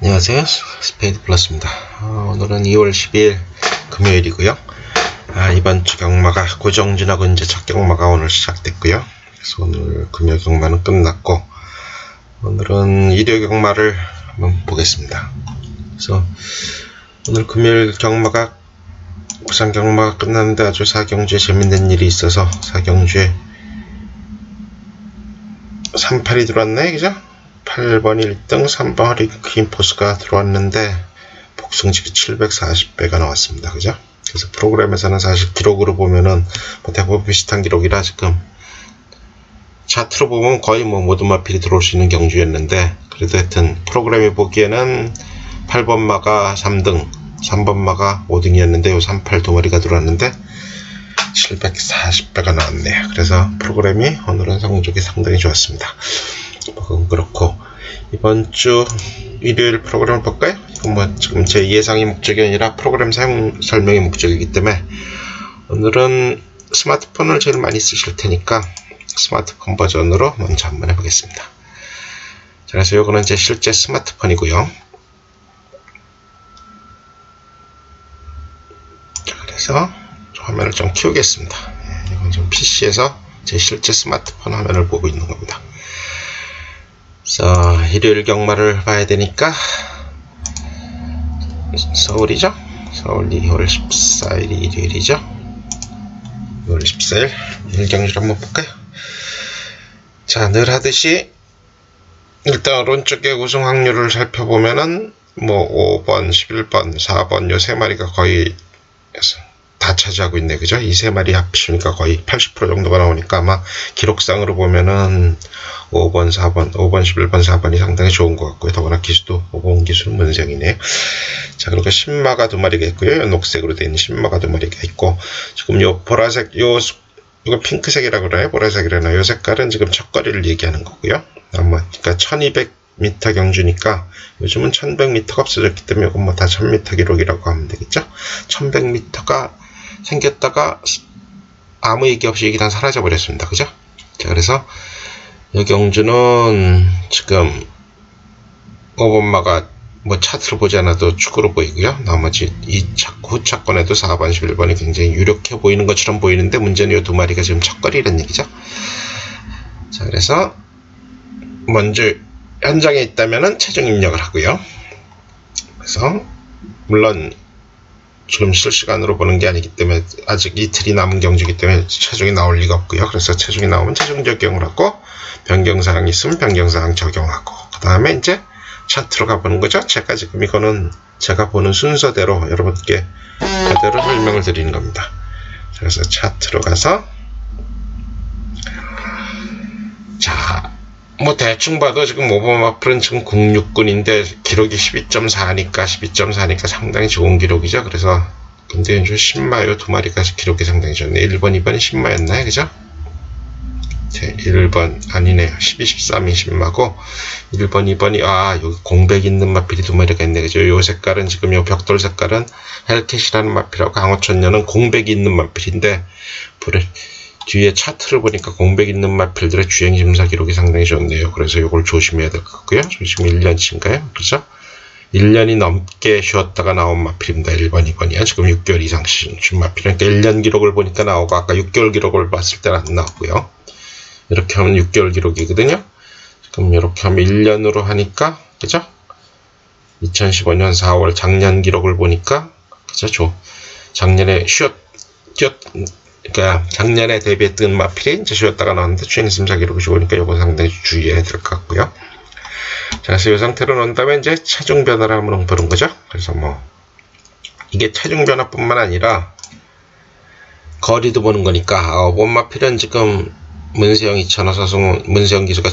안녕하세요. 스페이드 플러스입니다. 오늘은 2월 12일 금요일이고요. 이번 주 경마가 고정지나고 이제 첫 경마가 오늘 시작됐고요. 그래서 오늘 금요 경마는 끝났고 오늘은 일요 경마를 한번 보겠습니다. 그래서 오늘 금요일 경마가 부산 경마가 끝났는데 아주 사경주에 재밌는 일이 있어서 사경주에 38이 들어왔네, 그죠? 8번 1등 3번 허리퀸 포스가 들어왔는데 복승집이 740배가 나왔습니다. 그죠? 그래서 프로그램에서는 사실 기록으로 보면은 대부분 비슷한 기록이라 지금 차트로 보면 거의 모든 마필이 들어올 수 있는 경주였는데 그래도 하여튼 프로그램이 보기에는 8번 마가 3등 3번 마가 5등이었는데 요 38 두 마리가 들어왔는데 740배가 나왔네요. 그래서 프로그램이 오늘은 성적이 상당히 좋았습니다. 그렇고 이번 주 일요일 프로그램을 볼까요? 이건 지금 제 예상의 목적이 아니라 프로그램 사용 설명의 목적이기 때문에 오늘은 스마트폰을 제일 많이 쓰실 테니까 스마트폰 버전으로 먼저 한번 해보겠습니다. 자, 그래서 이거는 제 실제 스마트폰이고요. 자, 그래서 화면을 좀 키우겠습니다. 이건 좀 PC에서 제 실제 스마트폰 화면을 보고 있는 겁니다. 그래서 일요일 경마를 봐야 되니까 서울이죠? 서울 2월 14일이 일요일이죠? 2월 14일 일경주를 한번 볼까요? 자, 늘 하듯이 일단 오른쪽에 우승 확률을 살펴보면은 5번, 11번, 4번 요 세 마리가 거의 다 차지하고 있네, 그죠? 이 세 마리 합치니까 거의 80% 정도가 나오니까 아마 기록상으로 보면은 5번, 11번, 4번이 상당히 좋은 것 같고요. 더구나 기수도 5번 기수는 문생이네요. 자, 그리고 신마가 두 마리가 있고요. 녹색으로 되어 있는 신마가 두 마리가 있고, 지금 요 보라색, 이거 핑크색이라고 그러나요? 보라색이라나요? 요 색깔은 지금 첫거리를 얘기하는 거고요. 그러니까 1200m 경주니까 요즘은 1100m가 없어졌기 때문에 이건 다 1000m 기록이라고 하면 되겠죠? 1100m가 생겼다가 아무 얘기 없이 그냥 사라져 버렸습니다. 그죠? 자, 그래서 이 경주는 지금 5번마가 차트를 보지 않아도 축으로 보이고요. 나머지 후차권에도 4번, 11번이 굉장히 유력해 보이는 것처럼 보이는데 문제는 이 두 마리가 지금 첫거리라는 얘기죠. 자, 그래서 먼저 현장에 있다면은 최종 입력을 하고요. 그래서 물론 지금 실시간으로 보는 게 아니기 때문에 아직 이틀이 남은 경주이기 때문에 최종이 나올 리가 없고요. 그래서 최종이 나오면 최종 적용을 하고 변경사항이 있으면 변경사항 적용하고 그 다음에 이제 차트로 가보는 거죠. 제가 지금 이거는 제가 보는 순서대로 여러분께 그대로 설명을 드리는 겁니다. 그래서 차트로 가서 자, 대충 봐도 지금 5번 마플은 지금 06군인데 기록이 12.4니까 상당히 좋은 기록이죠. 그래서 근데 좀 신마요 두 마리가 기록이 상당히 좋네. 1번, 2번이 신마였나요? 그죠? 1번 아니네요. 12, 13이 신마고 1번, 2번이 여기 공백 있는 마필이 두 마리가 있네. 그죠? 요 색깔은 지금 요 벽돌 색깔은 헬켓이라는 마필하고 강호천녀는 공백이 있는 마필인데 뒤에 차트를 보니까 공백 있는 마필들의 주행 심사 기록이 상당히 좋네요. 그래서 이걸 조심해야 될 것 같고요. 지금 1년치인가요? 그죠? 1년이 넘게 쉬었다가 나온 마필입니다. 1번, 2번이야. 지금 6개월 이상 쉰 마필. 그러니까 1년 기록을 보니까 나오고 아까 6개월 기록을 봤을 때는 안 나오고요. 이렇게 하면 6개월 기록이거든요. 지금 이렇게 하면 1년으로 하니까 그죠? 2015년 4월 작년 기록을 보니까 그죠? 작년에 그러니까 작년에 데뷔했던 마필이 이제 쉬었다가 나왔는데 주행 심사 기록이 좋으니까 이거 상당히 주의해야 될 것 같고요. 자, 그래서 이 상태로 놓은 다음에 이제 체중 변화를 한번 보는 거죠. 그래서 이게 체중 변화뿐만 아니라 거리도 보는 거니까 5번 마필은 지금 문세영 2000호 서승 문세영 기수가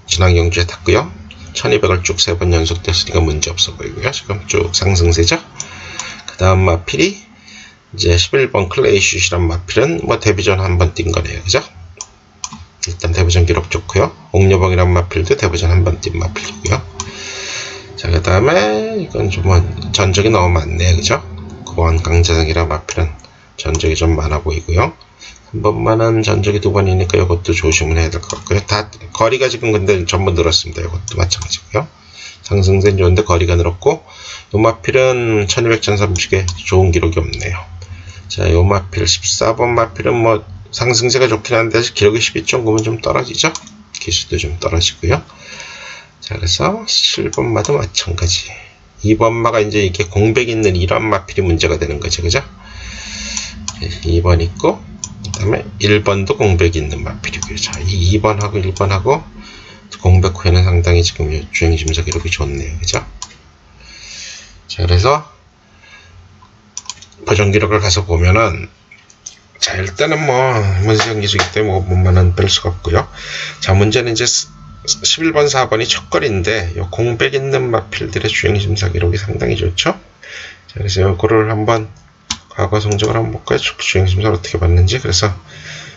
지난 경주에 탔고요. 1200을 쭉 3번 연속 됐으니까 문제 없어 보이고요. 지금 쭉 상승세죠. 그 다음 마필이 이제 11번 클레이슛이란 마필은 데뷔전 한번 뛴 거네요. 그죠? 일단 데뷔전 기록 좋고요. 옥녀봉이란 마필도 데뷔전 한번 뛴 마필이고요. 자, 그 다음에 이건 좀 전적이 너무 많네요. 그죠? 고원 강자등이란 마필은 전적이 좀 많아 보이고요. 한 번만은 전적이 두 번이니까 이것도 조심을 해야 될 것 같고요. 다 거리가 지금 근데 전부 늘었습니다. 이것도 마찬가지고요. 상승세는 좋은데 거리가 늘었고, 요 마필은 1200, 1300에 좋은 기록이 없네요. 자, 요 마필 14번 마필은 뭐 상승세가 좋긴 한데 기록이 12.9면 좀 떨어지죠. 기수도 좀 떨어지고요. 자, 그래서 7번 마도 마찬가지. 2번 마가 이제 이게 공백 있는 이런 마필이 문제가 되는 거죠. 그죠? 2번 있고, 그 다음에 1번도 공백이 있는 마필이고요. 자, 이 2번하고 1번하고 공백 후에는 상당히 지금 주행 심사 기록이 좋네요. 그죠? 자, 그래서 보정 기록을 가서 보면은, 자, 일단은 뭐 문세영 기수이기 때문에 5번만은 뺄 수가 없고요. 자, 문제는 이제 11번, 4번이 첫 거리인데 요 공백 있는 마필들의 주행 심사 기록이 상당히 좋죠. 자, 그래서 요거를 한번 과거 성적을 한번 볼까요? 주행 심사를 어떻게 봤는지. 그래서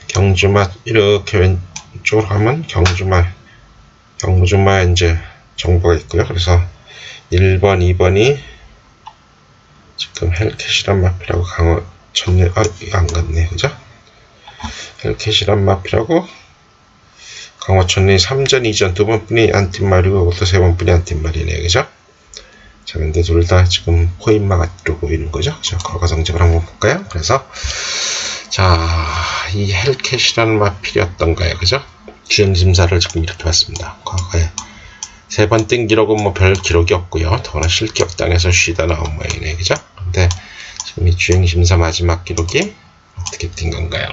경주마 이렇게 왼쪽으로 가면 경주마 이제 정보가 있고요. 그래서 1번, 2번이 지금 헬캣이란 마필하고 강화천년, 이거 안 같네, 그죠? 헬캣이란 마필하고 강화천년이 3전, 2전 두 번뿐이 안 뛴 말이고 이것도 세 번뿐이 안 뛴 말이네요, 그죠? 자, 근데 둘 다 지금 코인마가 들어 보이는 거죠? 자, 과거 성적을 한번 볼까요? 그래서 자, 이 헬캣이라는 마필이었던가요, 그죠? 주행 심사를 지금 이렇게 봤습니다. 과거에 세 번 뛴 기록은 뭐 별 기록이 없고요. 더구나 실격당해서 쉬다 나온 모양이네, 그죠? 근데 지금 이 주행 심사 마지막 기록이 어떻게 뛴 건가요?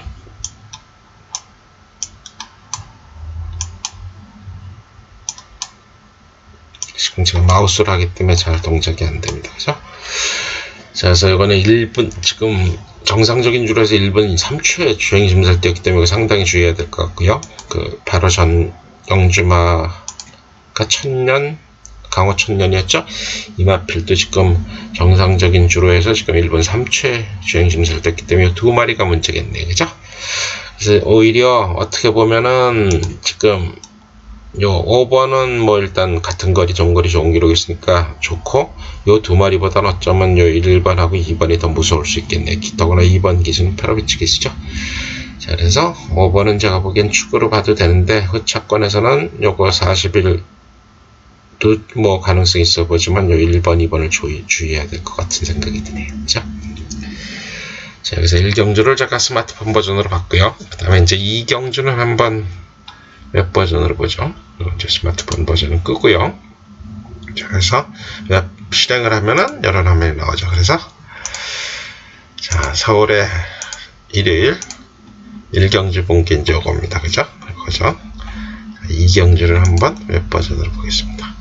지금 제가 마우스로 하기 때문에 잘 동작이 안 됩니다, 그죠? 자, 그래서 이거는 1분, 지금 정상적인 줄에서 1분 3초에 주행 심사를 뛰었기 때문에 상당히 주의해야 될 것 같고요. 바로 전 영주마가 천년, 강호 천년이었죠? 이 마필도 지금 정상적인 주로에서 지금 1분 3초에 주행 심사를 뛰었기 때문에 두 마리가 문제겠네요, 그죠? 그래서 오히려 어떻게 보면은 지금 요 5번은 뭐 일단 같은 거리, 정거리 좋은 기록이 있으니까 좋고, 요 두 마리보다는 어쩌면 요 1번하고 2번이 더 무서울 수 있겠네. 더구나 2번 기수는 페로비치 기수죠. 자, 그래서 5번은 제가 보기엔 축으로 봐도 되는데, 후차권에서는 요거 41도 뭐 가능성이 있어 보지만 요 1번, 2번을 주의해야 될 것 같은 생각이 드네요. 그죠? 자, 그래서 1경주를 제가 스마트폰 버전으로 봤고요. 그 다음에 이제 2경주는 한번 웹 버전으로 보죠. 이제 스마트폰 버전은 끄고요. 자, 그래서 웹 실행을 하면은 여러 화면이 나오죠. 그래서 자, 서울의 일요일 1경주 본 게 이제 이겁니다. 그죠? 그죠? 2경주를 한번 웹 버전으로 보겠습니다.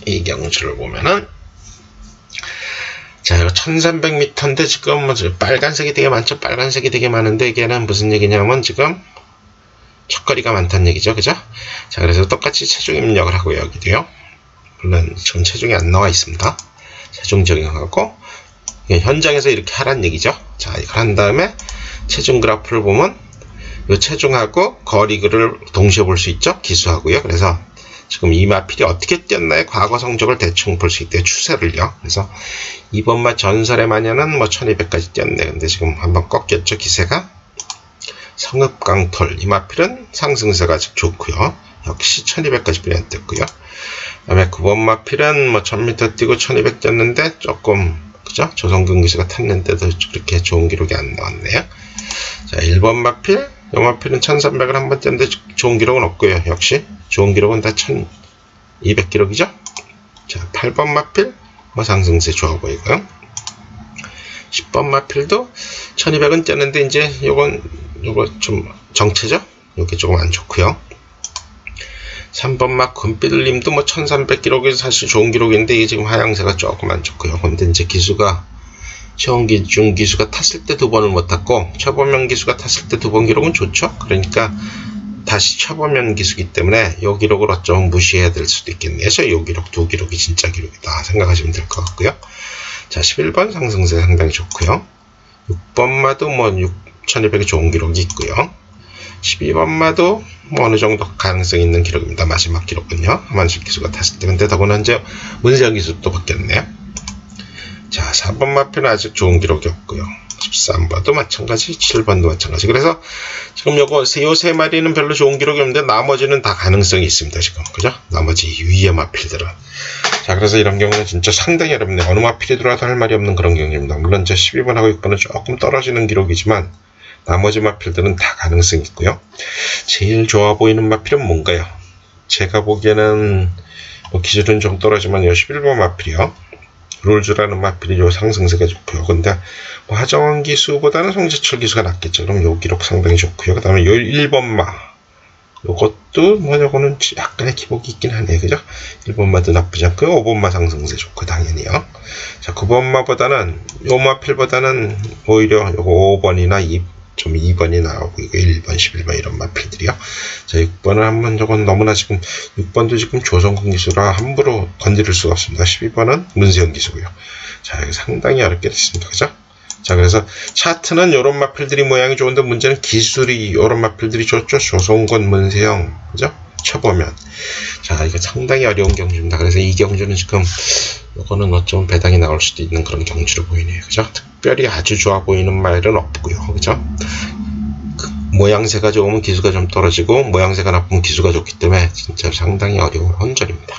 2경주를 보면은 자, 이거 1300m인데 지금 뭐 빨간색이 되게 많죠? 빨간색이 되게 많은데 이게는 무슨 얘기냐면 지금 첫거리가 많다는 얘기죠. 그죠? 자, 그래서 똑같이 체중 입력을 하고요. 여기도요. 물론 지금 체중이 안 나와 있습니다. 체중 적용하고 현장에서 이렇게 하란 얘기죠. 자, 이걸 한 다음에 체중 그래프를 보면 이 체중하고 거리를 동시에 볼 수 있죠. 기수하고요. 그래서 지금 이 마필이 어떻게 뛰었나요? 과거 성적을 대충 볼 수 있대요. 추세를요. 그래서 이번 마 전설의 마녀는 뭐 1200까지 뛰었네. 근데 지금 한번 꺾였죠. 기세가. 성읍강톨 이 마필은 상승세가 아직 좋고요. 역시 1200까지 뿐이 안 뛰었고요. 그 다음에 9번 마필은 뭐 1000m 뛰고 1200 뛰었는데 조금 그죠? 조성근 기수가 탔는데도 그렇게 좋은 기록이 안 나왔네요. 자, 1번 마필 이 마필은 1300을 한번 뛰었는데 좋은 기록은 없고요. 역시 좋은 기록은 다 1200 기록이죠. 자, 8번 마필 뭐 상승세 좋아 보이고요. 10번 마필도 1200은 뛰었는데 이제 요거 좀 정체죠. 요게 조금 안 좋고요. 3번 막 금비들님도 뭐 1300 기록이 사실 좋은 기록인데 이게 지금 하향세가 조금 안 좋고요. 근데 이제 기수가 최원기 기수가 탔을 때 두 번을 못 탔고 최범현 기수가 탔을 때 두 번 기록은 좋죠. 그러니까 다시 최범현 기수기 때문에 요 기록을 어쩌면 무시해야 될 수도 있겠네요. 그래서 요 기록 두 기록이 진짜 기록이다 생각하시면 될 것 같고요. 자, 11번 상승세 상당히 좋고요. 6번마도 뭐 6200이 좋은 기록이 있고요. 12번마도 뭐 어느 정도 가능성 있는 기록입니다. 마지막 기록은요. 하만식 기수가 탔을 때. 근데 더구나 이제 문세영 기수 또 바뀌었네요. 자, 4번 마필은 아직 좋은 기록이 없고요. 13번도 마찬가지, 7번도 마찬가지. 그래서 지금 요 세 마리는 별로 좋은 기록이 없는데 나머지는 다 가능성이 있습니다. 지금 그죠? 나머지 위의 마필들은. 자, 그래서 이런 경우는 진짜 상당히 어렵네요. 어느 마필이 들어와도 할 말이 없는 그런 경우입니다. 물론 제 12번하고 6번은 조금 떨어지는 기록이지만 나머지 마필들은 다 가능성이 있고요. 제일 좋아 보이는 마필은 뭔가요? 제가 보기에는 뭐 기술은 좀 떨어지만 요 11번 마필이요. 룰즈라는 마필이 요 상승세가 좋고요. 근데 뭐 하정원 기수보다는 송재철 기수가 낫겠죠. 그럼 요 기록 상당히 좋고요. 그 다음에 요 1번마 요것도 뭐 요거는 약간의 기복이 있긴 하네요. 그죠? 1번마도 나쁘지 않고요. 5번마 상승세 좋고 당연히요. 자, 9번마보다는 요 마필보다는 오히려 요거 5번이나 2번이 나오고 이거 1번, 11번 이런 마필들이요. 자, 6번은 한번 저건 너무나 지금 6번도 지금 조성근 기수라 함부로 건드릴 수가 없습니다. 12번은 문세영 기수고요. 자, 이거 상당히 어렵게 됐습니다. 그죠? 자, 그래서 차트는 요런 마필들이 모양이 좋은데 문제는 기술이 요런 마필들이 좋죠. 조성근, 문세영, 그죠? 쳐보면. 자, 이거 상당히 어려운 경주입니다. 그래서 이 경주는 지금 요거는 어쩌면 배당이 나올 수도 있는 그런 경주로 보이네요. 그죠? 특별히 아주 좋아 보이는 말은 없고요. 그죠? 모양새가 좋으면 기수가 좀 떨어지고 모양새가 나쁘면 기수가 좋기 때문에 진짜 상당히 어려운 혼전입니다.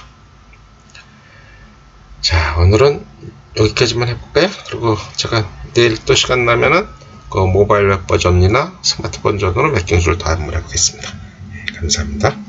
자, 오늘은 여기까지만 해볼까요? 그리고 제가 내일 또 시간 나면은 그 모바일 웹 버전이나 스마트 버전으로 몇 경주를 더 안무해 보겠습니다. 감사합니다.